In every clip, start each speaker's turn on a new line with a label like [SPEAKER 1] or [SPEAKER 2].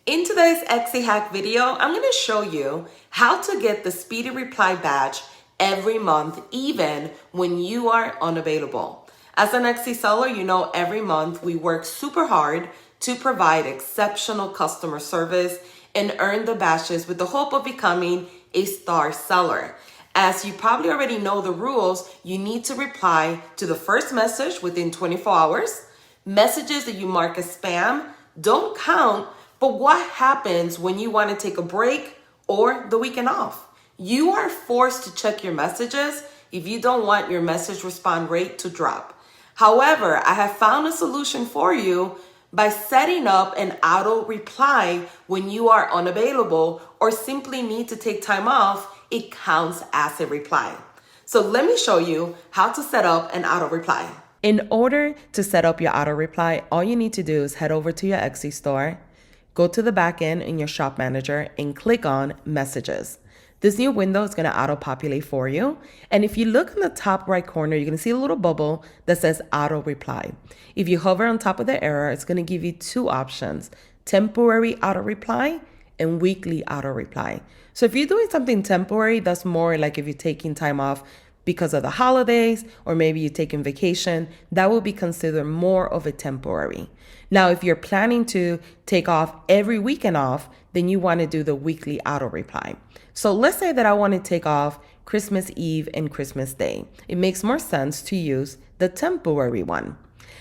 [SPEAKER 1] In today's Etsy hack video, I'm going to show you how to get the speedy reply badge every month, even when you are unavailable. As an Etsy seller, you know every month we work super hard to provide exceptional customer service and earn the badges with the hope of becoming a star seller. As you probably already know the rules, you need to reply to the first message within 24 hours. Messages that you mark as spam don't count. But what happens when you want to take a break or the weekend off? You are forced to check your messages if you don't want your message response rate to drop. However, I have found a solution for you by setting up an auto reply when you are unavailable or simply need to take time off. It counts as a reply. So let me show you how to set up an auto reply. In order to set up your auto reply, all you need to do is head over to your Etsy store. Go to the back end in your shop manager and click on messages. This new window is going to auto populate for you. And if you look in the top right corner, you're going to see a little bubble that says auto reply. If you hover on top of the arrow, it's going to give you two options: temporary auto reply and weekly auto reply. So if you're doing something temporary, that's more like if you're taking time off because of the holidays, or maybe you're taking vacation, that will be considered more of a temporary. Now, if you're planning to take off every weekend off, then you want to do the weekly auto reply. So let's say that I want to take off Christmas Eve and Christmas Day. It makes more sense to use the temporary one.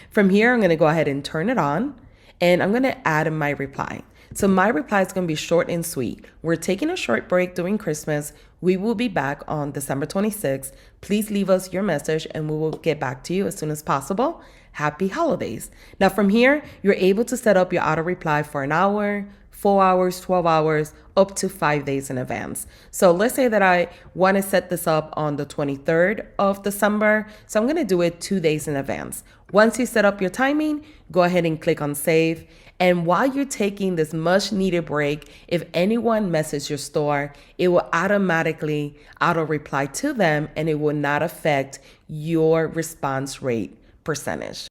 [SPEAKER 1] From here, I'm going to go ahead and turn it on, and I'm going to add in my reply. So my reply is going to be short and sweet. We're taking a short break during Christmas. We will be back on December 26th. Please leave us your message and we will get back to you as soon as possible. Happy holidays. Now from here, you're able to set up your auto reply for an hour, 4 hours, 12 hours, up to 5 days in advance. So let's say that I want to set this up on the 23rd of December. So I'm going to do it 2 days in advance. Once you set up your timing, go ahead and click on save. And while you're taking this much needed break, if anyone messages your store, it will automatically auto reply to them and it will not affect your response rate percentage.